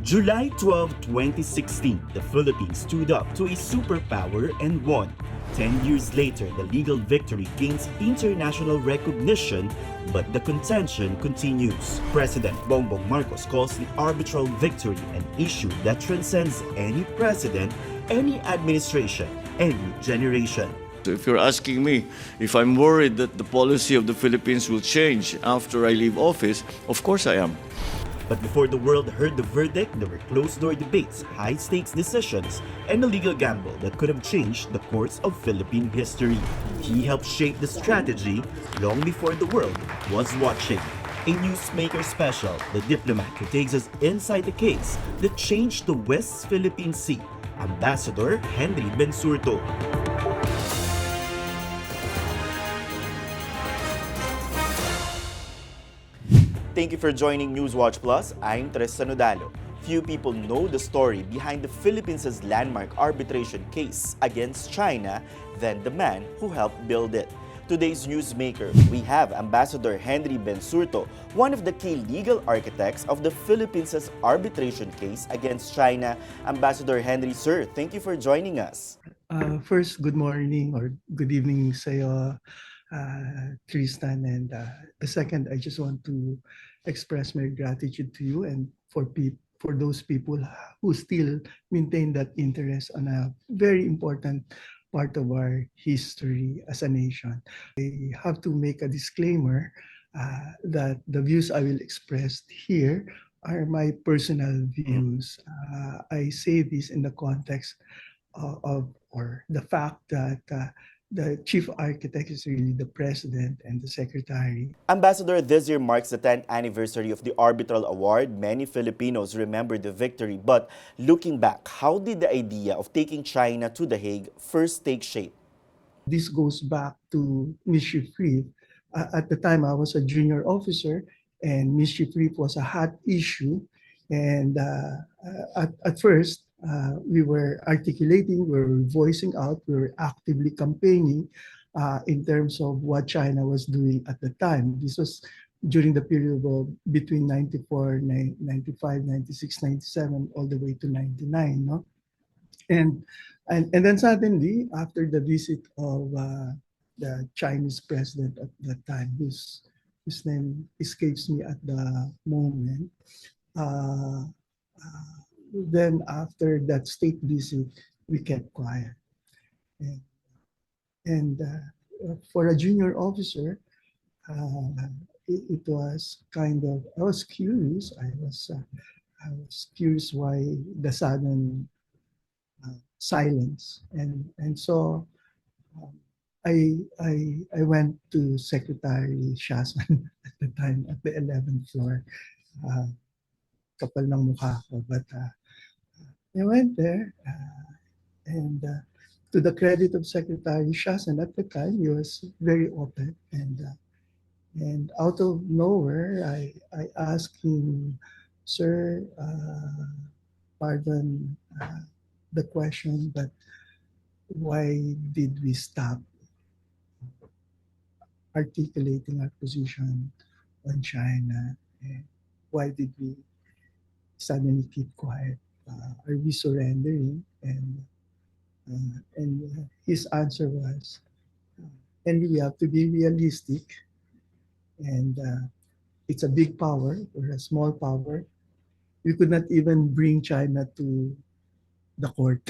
July 12, 2016, the Philippines stood up to a superpower and won. 10 years later, the legal victory gains international recognition, but the contention continues. President Bongbong Marcos calls the arbitral victory an issue that transcends any precedent, any administration, any generation. If you're asking me if I'm worried that the policy of the Philippines will change after I leave office, of course I am. But before the world heard the verdict, there were closed-door debates, high-stakes decisions, and a legal gamble that could have changed the course of Philippine history. He helped shape the strategy long before the world was watching. A Newsmaker special, The Diplomat, who takes us inside the case that changed the West Philippine Sea, Ambassador Henry Bensurto. Thank you for joining Newswatch Plus. I'm Tristan Odalo. Few people know the story behind the Philippines' landmark arbitration case against China than the man who helped build it. Today's newsmaker, we have Ambassador Henry Bensurto, one of the key legal architects of the Philippines' arbitration case against China. Ambassador Henry, sir, thank you for joining us. First, good morning or good evening sa'yo, Tristan. And the second, I just want to express my gratitude to you and for those people who still maintain that interest on a very important part of our history as a nation. I have to make a disclaimer that the views I will express here are my personal views. I say this in the context of the fact that the chief architect is really the president and the secretary. Ambassador, this year marks the 10th anniversary of the Arbitral Award. Many Filipinos remember the victory, but looking back, how did the idea of taking China to The Hague first take shape? This goes back to mischief reef. At the time, I was a junior officer, and mischief reef was a hot issue. And at first, we were articulating, we were voicing out, we were actively campaigning in terms of what China was doing at the time. This was during the period of between 94, 95, 96, 97, all the way to 99. No? And then suddenly, after the visit of the Chinese president at that time, his name escapes me at the moment, then after that state visit, we kept quiet. And for a junior officer, it was kind of, I was curious. I was curious why the sudden silence. And so I went to Secretary Shasman at the time at the 11th floor. Kapal ng mukha ko, but I went there, and to the credit of Secretary Shasman at the time, he was very open, and out of nowhere, I asked him, "Sir, pardon the question, but why did we stop articulating our position on China? And why did we suddenly keep quiet? Are we surrendering?" And his answer was, "And we have to be realistic. And it's a big power or a small power. We could not even bring China to the court."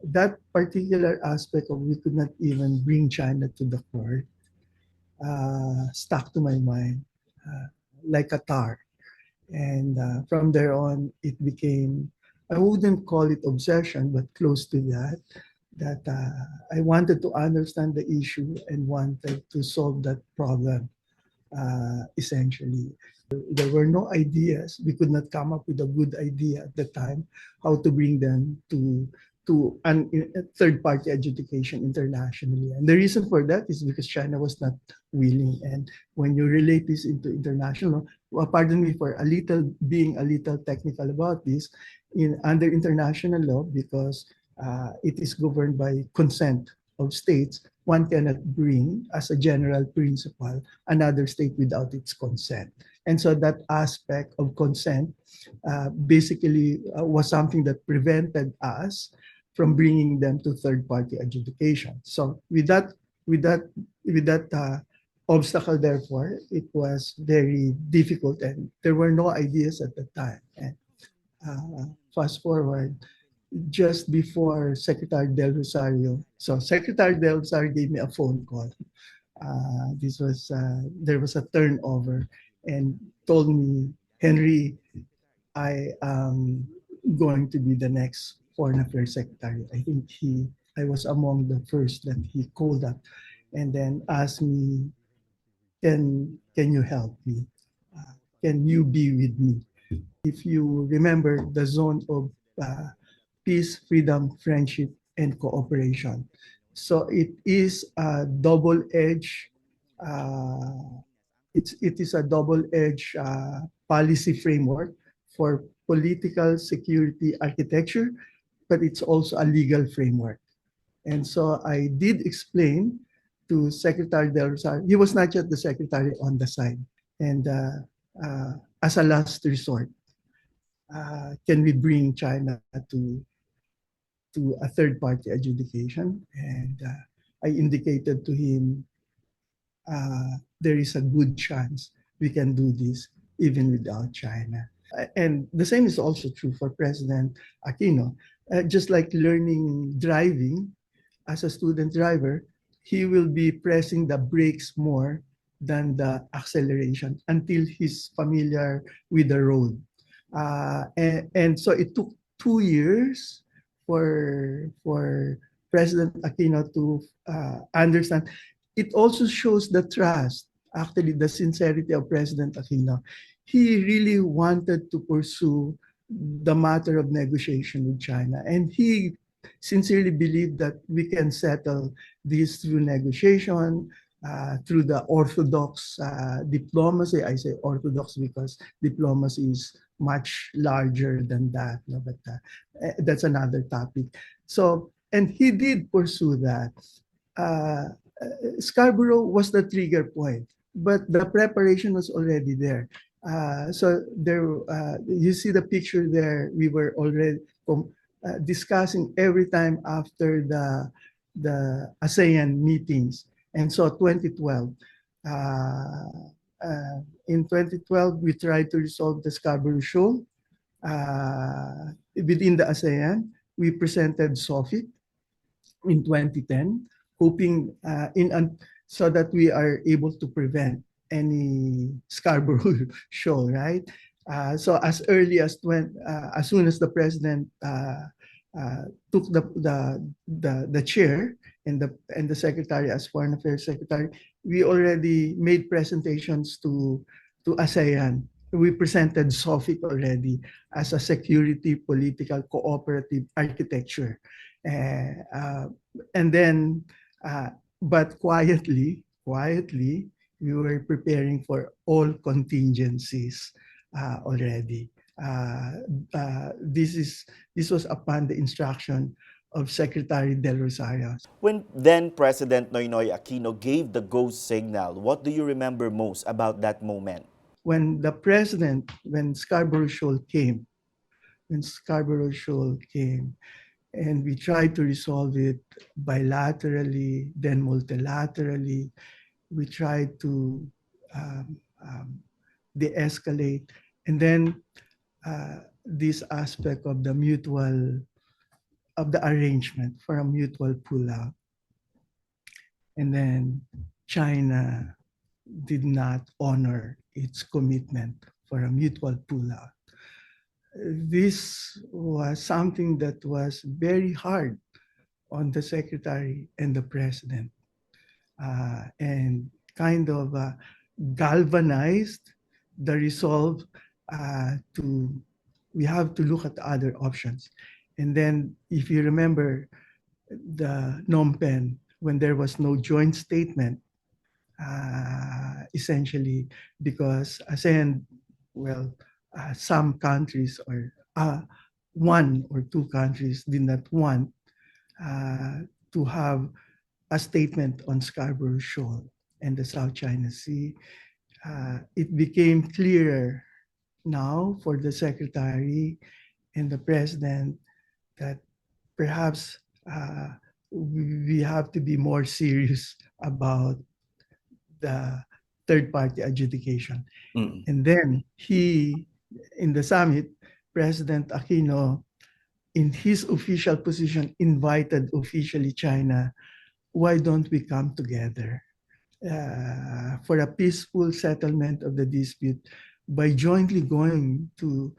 That particular aspect of we could not even bring China to the court stuck to my mind like a tar. And from there on, it became, I wouldn't call it obsession, but close to that I wanted to understand the issue and wanted to solve that problem, essentially. There were no ideas. We could not come up with a good idea at the time, how to bring them to third-party adjudication internationally. And the reason for that is because China was not willing. And when you relate this into international, pardon me for being a little technical about this, under international law, because it is governed by consent of states, one cannot bring, as a general principle, another state without its consent. And so that aspect of consent basically was something that prevented us from bringing them to third-party adjudication. So with that, with that obstacle, therefore, it was very difficult, and there were no ideas at the time. And fast forward, just before Secretary Del Rosario, so Secretary Del Rosario gave me a phone call. This was there was a turnover, and told me, Henry, I am going to be the next Foreign Affairs Secretary. I was among the first that he called up, and then asked me, can you help me? Can you be with me? If you remember the zone of peace, freedom, friendship, and cooperation. So it is a double-edged. It is a double-edged policy framework for political security architecture, but it's also a legal framework. And so I did explain to Secretary Del Rosario. He was not yet the secretary on the side, and as a last resort, can we bring China to a third-party adjudication? And I indicated to him there is a good chance we can do this even without China. And the same is also true for President Aquino. Just like learning driving as a student driver, he will be pressing the brakes more than the acceleration until he's familiar with the road. And so it took 2 years for President Aquino to understand. It also shows the trust, actually the sincerity of President Aquino. He really wanted to pursue the matter of negotiation with China, and he sincerely believed that we can settle this through negotiation, through the orthodox diplomacy. I say orthodox because diplomacy is much larger than that, no? But that's another topic. So, and he did pursue that. Scarborough was the trigger point, but the preparation was already there. So there, you see the picture there. We were already discussing every time after the ASEAN meetings. And so 2012, in 2012, we tried to resolve the Scarborough Shoal within the ASEAN. We presented SOFIT in 2010, hoping so that we are able to prevent any Scarborough Shoal, right? So as early as as soon as the president took the chair and the secretary as Foreign Affairs Secretary, we already made presentations to ASEAN. We presented SOFIC already as a security political cooperative architecture, and then but quietly, we were preparing for all contingencies already. This was upon the instruction of Secretary Del Rosario. When then President Noynoy Aquino gave the go signal, what do you remember most about that moment? When Scarborough Shoal came, and we tried to resolve it bilaterally, then multilaterally, we tried to de-escalate, and then this aspect of the arrangement for a mutual pullout. And then China did not honor its commitment for a mutual pullout. This was something that was very hard on the secretary and the president, and kind of galvanized the resolve we have to look at the other options. And then, if you remember the Phnom Penh, when there was no joint statement, essentially because ASEAN, some countries or one or two countries did not want to have a statement on Scarborough Shoal and the South China Sea. it became clearer now for the secretary and the president that perhaps we have to be more serious about the third party adjudication. Mm. And then in the summit, President Aquino, in his official position, invited officially China, why don't we come together for a peaceful settlement of the dispute by jointly going to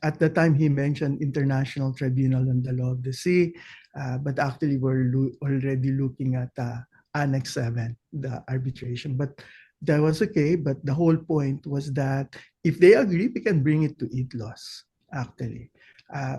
at the time he mentioned International Tribunal on the Law of the Sea, but actually we're already looking at Annex 7, the arbitration. But that was okay, but the whole point was that if they agree, we can bring it to ITLOS, actually.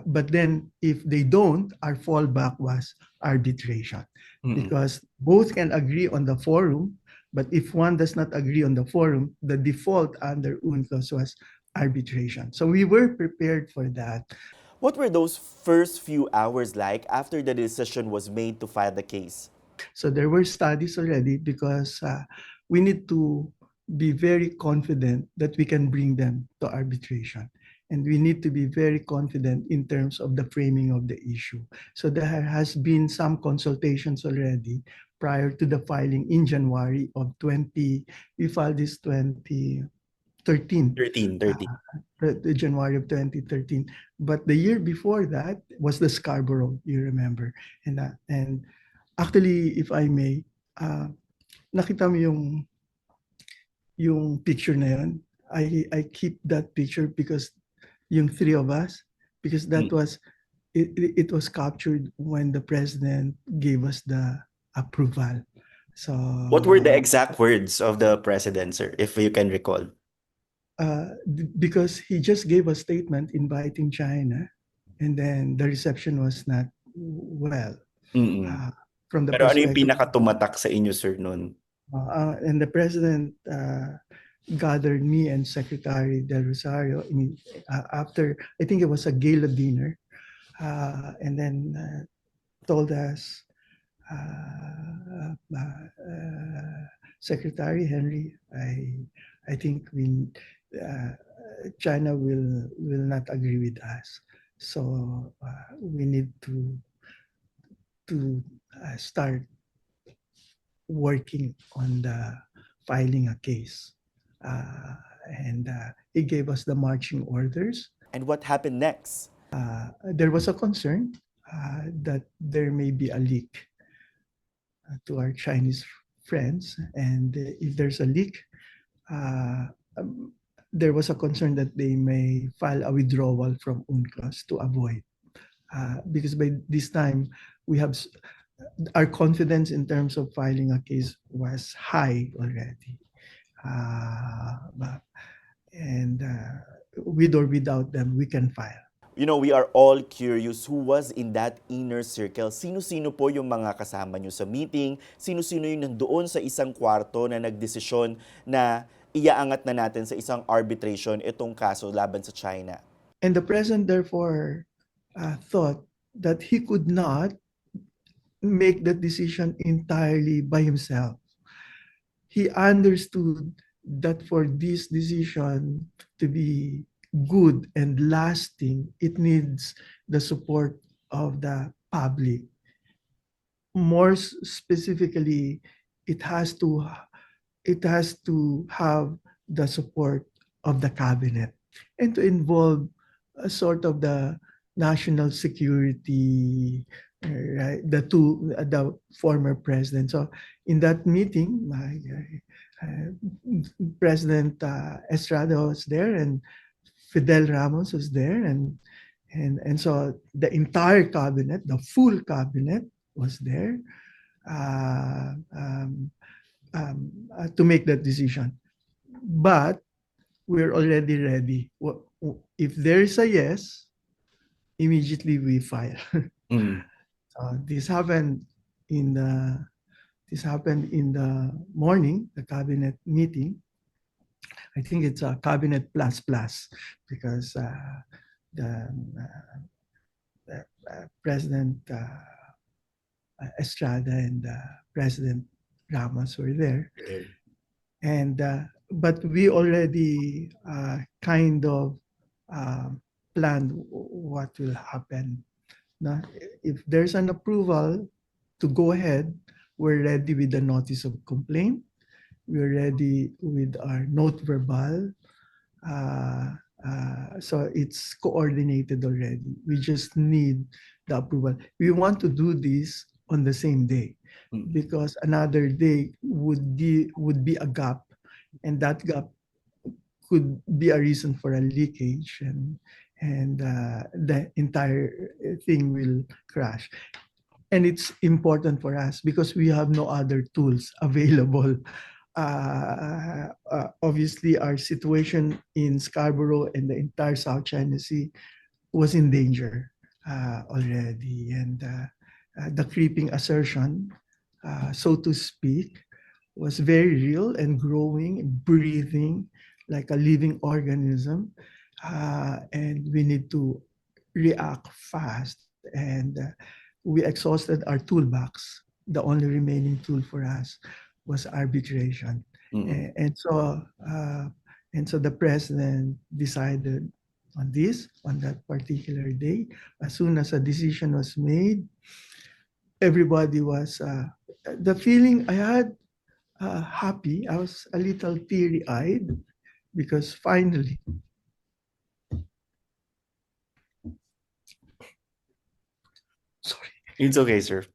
But then if they don't, our fallback was arbitration. Mm-mm. Because both can agree on the forum, but if one does not agree on the forum, the default under UNCLOS was arbitration. So we were prepared for that. What were those first few hours like after the decision was made to file the case? So there were studies already because we need to be very confident that we can bring them to arbitration. And we need to be very confident in terms of the framing of the issue. So there has been some consultations already prior to the filing in January of we filed this 2013. 13. The January of 2013. But the year before that was the Scarborough, you remember. And actually, if I may, nakita mo yung picture na yun. I keep that picture because yung three of us, because that was, it was captured when the president gave us the approval. So What were the exact words of the president, sir, if you can recall? because he just gave a statement inviting China, and then the reception was not well. From the Pero ano yung perspective, pinakatumatak sa inyo, sir, noon? and the president gathered me and Secretary Del Rosario after, I think it was a gala dinner, and then told us, Secretary Henry, I think China will not agree with us, so we need to start working on the filing a case. And he gave us the marching orders. And what happened next? There was a concern that there may be a leak to our Chinese friends. And if there's a leak, there was a concern that they may file a withdrawal from UNCLOS to avoid. Because by this time, we have our confidence in terms of filing a case was high already. And with or without them, we can file. You know, we are all curious who was in that inner circle. Sino-sino po yung mga kasama nyo sa meeting? Sino-sino yung nandoon sa isang kwarto na nagdesisyon na iaangat na natin sa isang arbitration itong kaso laban sa China? And the president therefore thought that he could not make that decision entirely by himself. He understood that for this decision to be good and lasting, it needs the support of the public. More specifically, it has to have the support of the cabinet and to involve a sort of the national security, right? The former president. So in that meeting, President Estrada was there and Fidel Ramos was there, and so the entire cabinet, the full cabinet, was there to make that decision. But we're already ready. If there is a yes, immediately we file. This happened in the morning, the cabinet meeting. I think it's a cabinet plus because the President Estrada and President Ramos were there. And but we already kind of planned what will happen. Now, if there's an approval to go ahead, we're ready with the notice of complaint. We're ready with our note verbal. So it's coordinated already. We just need the approval. We want to do this on the same day because another day would be a gap, and that gap could be a reason for a leakage, and the entire thing will crash. And it's important for us because we have no other tools available. Obviously, our situation in Scarborough and the entire South China Sea was in danger already. And the creeping assertion, so to speak, was very real and growing, breathing like a living organism. And we need to react fast. And we exhausted our toolbox. The only remaining tool for us was arbitration. And so the president decided on this, on that particular day. As soon as a decision was made, everybody was, the feeling I had, happy. I was a little teary-eyed because finally, sorry. It's okay, sir.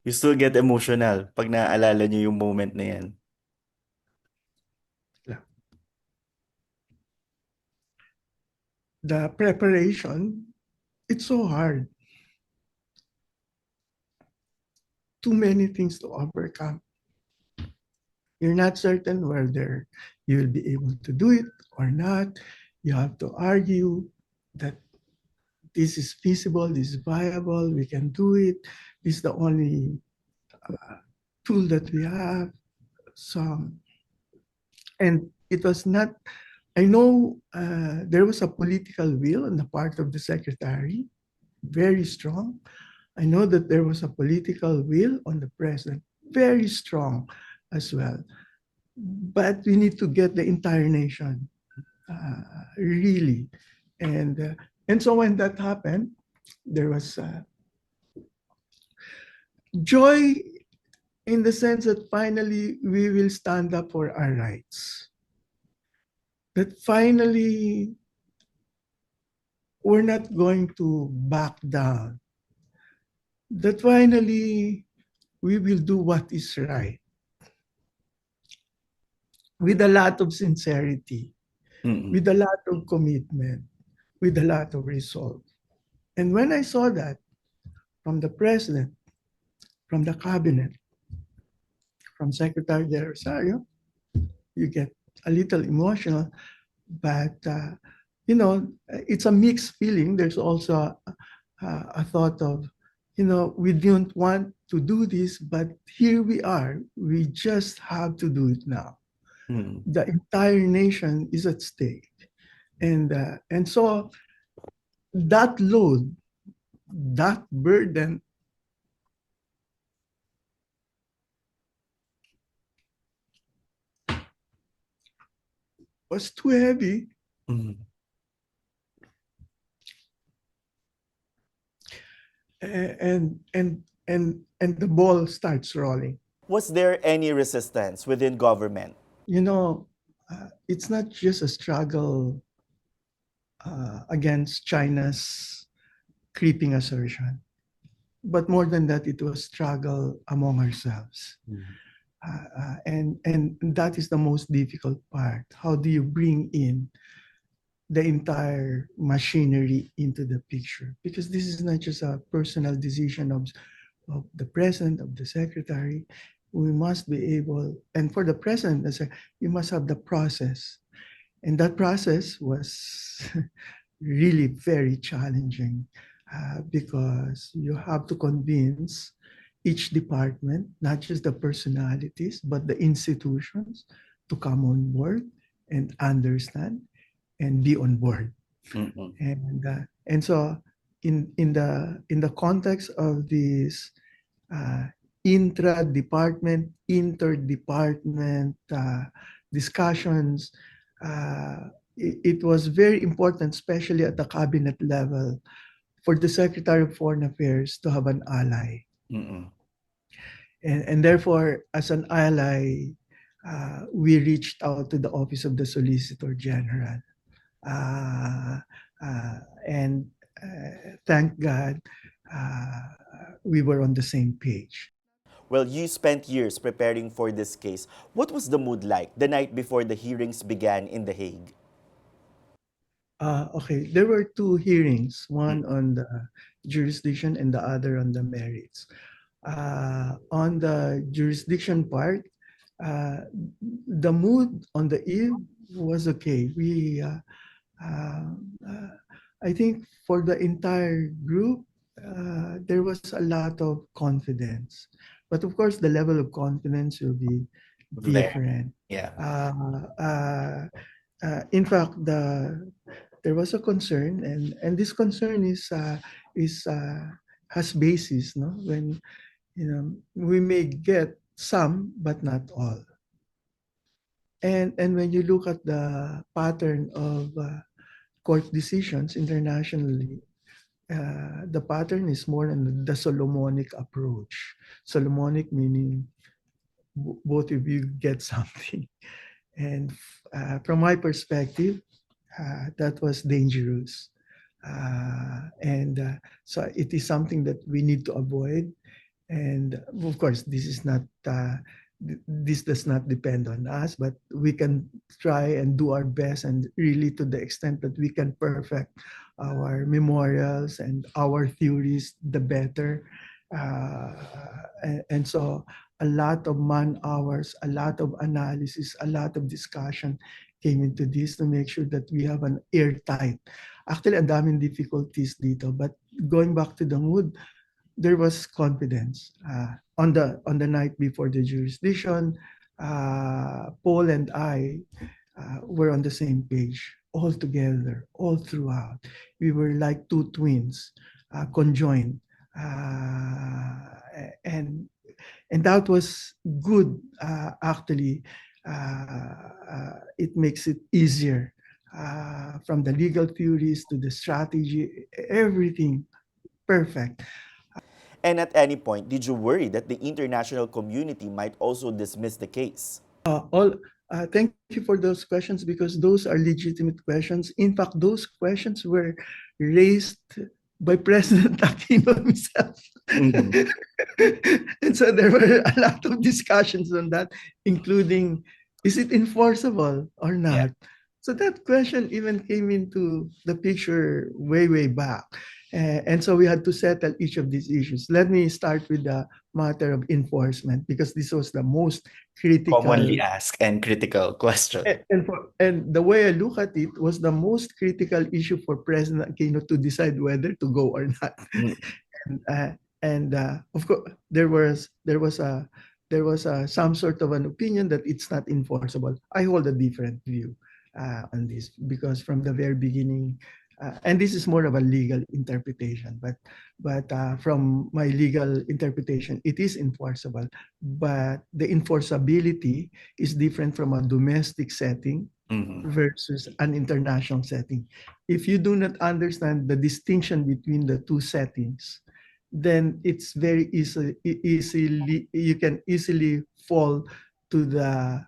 You still get emotional pag naaalala niyo yung moment na yan. The preparation, it's so hard. Too many things to overcome. You're not certain whether you will be able to do it or not. You have to argue that this is feasible, this is viable, we can do it. This is the only tool that we have. So, and it was not, I know there was a political will on the part of the secretary, very strong. I know that there was a political will on the president, very strong as well. But we need to get the entire nation, really. And so when that happened, there was joy in the sense that finally we will stand up for our rights. That finally we're not going to back down. That finally we will do what is right. With a lot of sincerity, with a lot of commitment, with a lot of resolve. And when I saw that from the president, from the cabinet, from Secretary De Rosario, you get a little emotional, but it's a mixed feeling. There's also a thought of, we don't want to do this, but here we are. We just have to do it now. The entire nation is at stake. And so that load, that burden was too heavy. And the ball starts rolling. Was there any resistance within government? It's not just a struggle against China's creeping assertion, but more than that, it was struggle among ourselves. And that is the most difficult part. How do you bring in the entire machinery into the picture? Because this is not just a personal decision of the president, of the secretary. We must be able, and for the president, you must have the process. And that process was really very challenging because you have to convince each department, not just the personalities, but the institutions to come on board and understand and be on board. And so in the context of this intra-department, inter-department discussions. It was very important, especially at the cabinet level, for the Secretary of Foreign Affairs to have an ally. Mm-mm. And therefore, as an ally, we reached out to the Office of the Solicitor General. Uh, and thank God, we were on the same page. Well, you spent years preparing for this case. What was the mood like the night before the hearings began in The Hague? Okay, there were two hearings, one on the jurisdiction and the other on the merits. On the jurisdiction part, the mood on the eve was okay. I think for the entire group, there was a lot of confidence. But of course, the level of confidence will be There. different. Yeah. In fact, there was a concern, and this concern has basis, no? When we may get some, but not all. And when you look at the pattern of court decisions internationally, the pattern is more on the Solomonic approach. Solomonic meaning both of you get something. And from my perspective, that was dangerous. So it is something that we need to avoid. And of course, this does not depend on us, but we can try and do our best, and really to the extent that we can perfect our memorials and our theories, the better. And so a lot of man hours, a lot of analysis, a lot of discussion came into this to make sure that we have an airtight. Actually, ang daming difficulties dito, but going back to the mood, there was confidence. On the night before the jurisdiction, Paul and I were on the same page, all together, all throughout. We were like two twins, conjoined. And that was good, actually. It makes it easier, from the legal theories to the strategy, everything perfect. And at any point, did you worry that the international community might also dismiss the case? Thank you for those questions, because those are legitimate questions. In fact, those questions were raised by President Aquino himself. Mhm. And so there were a lot of discussions on that, including, is it enforceable or not? So that question even came into the picture way, way back. And so we had to settle each of these issues. Let me start with the matter of enforcement, because this was the most critical. Commonly asked and critical question. And the way I look at it, was the most critical issue for President Aquino to decide whether to go or not. Of course, there was some sort of an opinion that it's not enforceable. I hold a different view on this, because from the very beginning, and this is more of a legal interpretation, but from my legal interpretation, it is enforceable. But the enforceability is different from a domestic setting versus an international setting. If you do not understand the distinction between the two settings, then it's very easily you can easily fall to the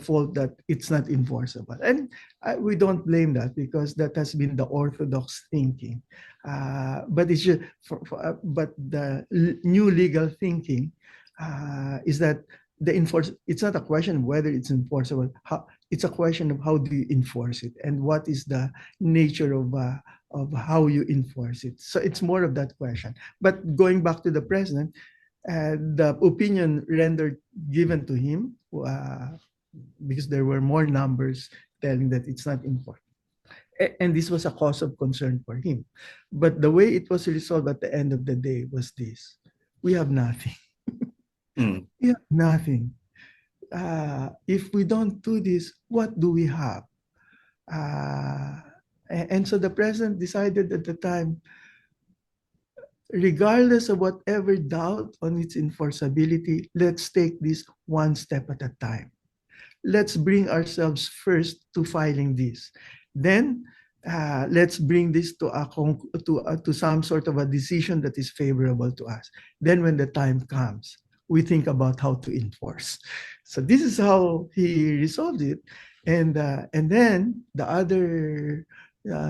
fault that it's not enforceable. And we don't blame that, because that has been the orthodox thinking. But it's just but the new legal thinking is that it's not a question of whether it's enforceable. It's a question of how do you enforce it, and what is the nature of how you enforce it. So it's more of that question. But going back to the president, the opinion given to him, because there were more numbers telling that it's not enforced. And this was a cause of concern for him. But the way it was resolved at the end of the day was this: we have nothing. We have nothing. If we don't do this, what do we have? And so the president decided at the time, regardless of whatever doubt on its enforceability, let's take this one step at a time. let's bring ourselves first to filing this. Then let's bring this to some sort of a decision that is favorable to us. Then when the time comes, we think about how to enforce. So this is how he resolved it. And then the other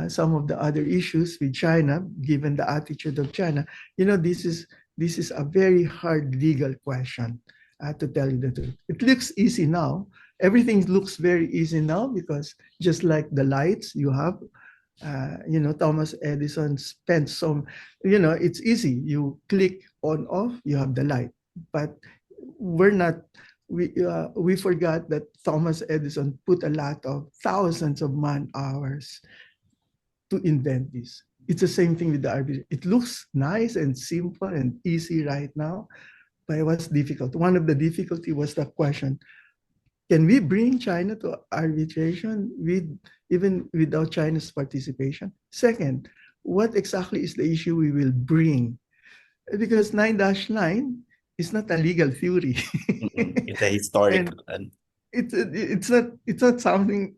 some of the other issues with China, given the attitude of China, this is a very hard legal question, to tell you the truth. It looks easy now. Everything looks very easy now because just like the lights you have, Thomas Edison spent some, it's easy. You click on off, you have the light. But we forgot that Thomas Edison put a lot of thousands of man hours to invent this. It's the same thing with the arbitration. It looks nice and simple and easy right now, but it was difficult. One of the difficulty was the question, can we bring China to arbitration even without China's participation? Second, what exactly is the issue we will bring? Because 9-9 is not a legal theory. It's a historic. It's not something,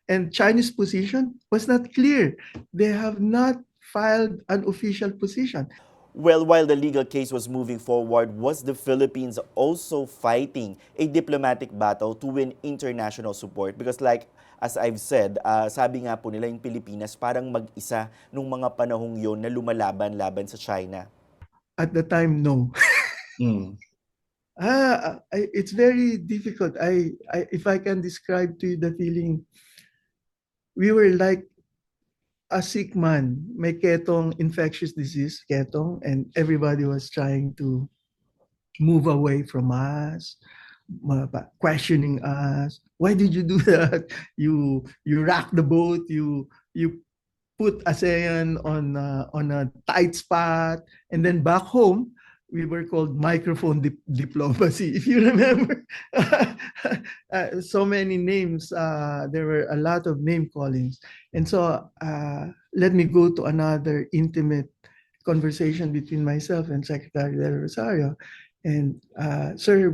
and Chinese position was not clear. They have not filed an official position. Well, while the legal case was moving forward, was the Philippines also fighting a diplomatic battle to win international support? Because like, as I've said, sabi nga po nila yung Pilipinas parang mag-isa nung mga panahong yon na lumalaban-laban sa China. At the time, no. It's very difficult. If I can describe to you the feeling, we were like a sick man, may ketong infectious disease, ketong, and everybody was trying to move away from us, questioning us. Why did you do that? You rock the boat. You put ASEAN on a tight spot, and then back home we were called microphone diplomacy. If you remember, so many names. There were a lot of name callings. And so let me go to another intimate conversation between myself and Secretary Del Rosario. And sir,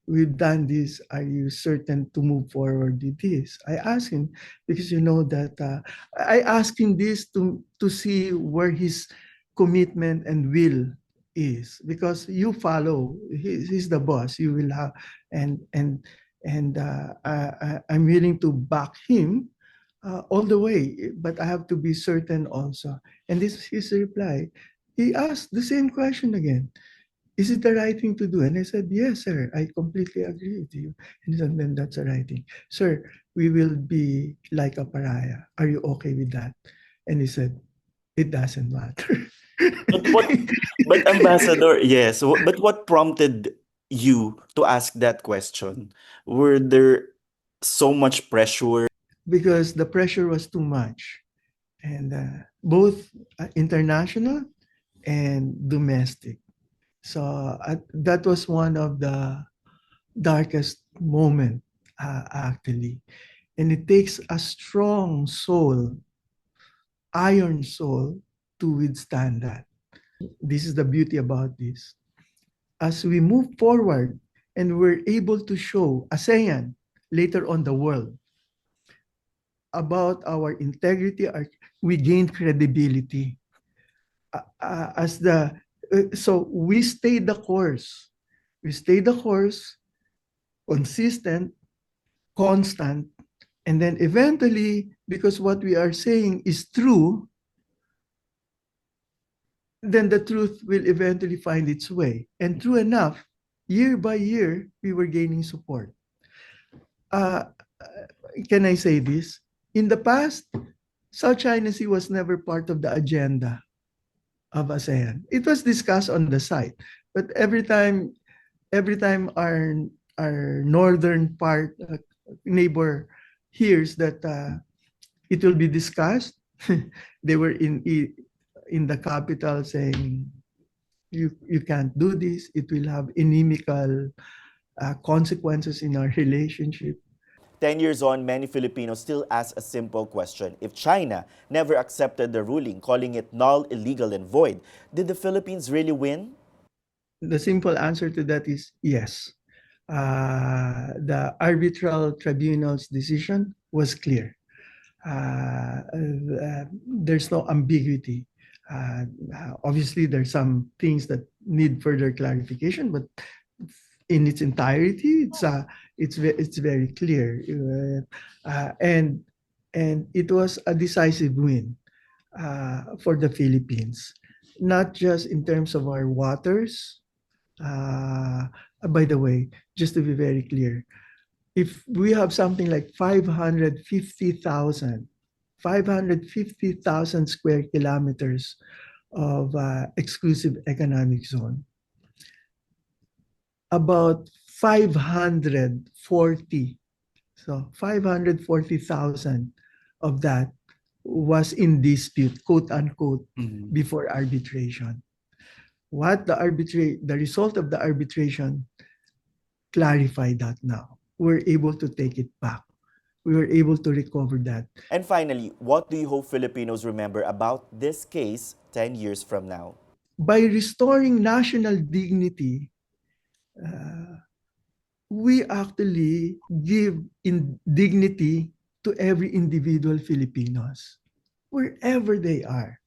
we've done this. Are you certain to move forward with this? I asked him because that I asked him this to see where his commitment and will is, because you follow. He's the boss. You will have, and I'm willing to back him all the way, but I have to be certain also. And this is his reply. He asked the same question again. Is it the right thing to do? And I said, yes, sir, I completely agree with you. And he said, then that's the right thing. Sir, we will be like a pariah. Are you okay with that? And he said, it doesn't matter. But Ambassador, yes. But what prompted you to ask that question? Were there so much pressure? Because the pressure was too much. And both international and domestic. So that was one of the darkest moment, actually. And it takes a strong soul, iron soul, to withstand that. This is the beauty about this. As we move forward and we're able to show ASEAN, later on the world, about our integrity, we gain credibility. So we stayed the course. We stayed the course, consistent, constant, and then eventually, because what we are saying is true, then the truth will eventually find its way. And true enough, year by year, we were gaining support. Can I say this? In the past, South China Sea was never part of the agenda of ASEAN. It was discussed on the side, but every time our northern part neighbor hears that it will be discussed, they were in the capital saying, you can't do this. It will have inimical consequences in our relationship. 10 years on, many Filipinos still ask a simple question. If China never accepted the ruling, calling it null, illegal, and void, did the Philippines really win? The simple answer to that is yes. The arbitral tribunal's decision was clear. There's no ambiguity. Obviously, there's some things that need further clarification, but in its entirety, it's very clear, and it was a decisive win for the Philippines, not just in terms of our waters. By the way, just to be very clear, if we have something like 550,000 square kilometers of exclusive economic zone, about 540,000 of that was in dispute, quote unquote, before arbitration. The result of the arbitration clarified that now. We're able to take it back. We were able to recover that. And finally, what do you hope Filipinos remember about this case 10 years from now? By restoring national dignity, we actually give dignity to every individual Filipinos, wherever they are.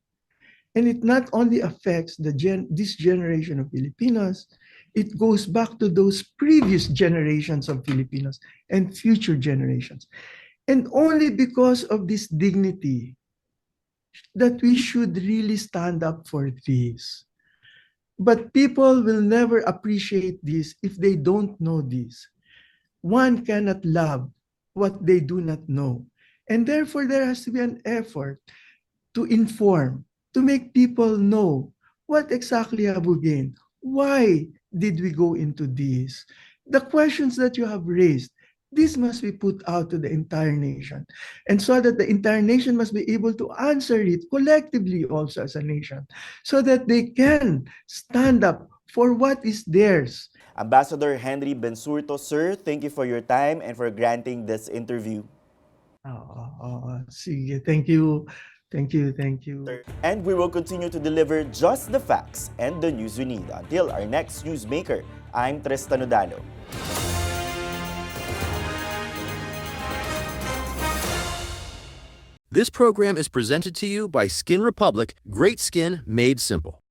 And it not only affects this generation of Filipinos, it goes back to those previous generations of Filipinos and future generations. And only because of this dignity that we should really stand up for this. But people will never appreciate this if they don't know this. One cannot love what they do not know. And therefore, there has to be an effort to inform, to make people know what exactly have we gained. Why did we go into this? The questions that you have raised, this must be put out to the entire nation. And so that the entire nation must be able to answer it collectively also as a nation, so that they can stand up for what is theirs. Ambassador Henry Bensurto, sir, thank you for your time and for granting this interview. Sige, thank you. Thank you. And we will continue to deliver just the facts and the news we need. Until our next newsmaker, I'm Tristan Udalo. This program is presented to you by Skin Republic, great skin made simple.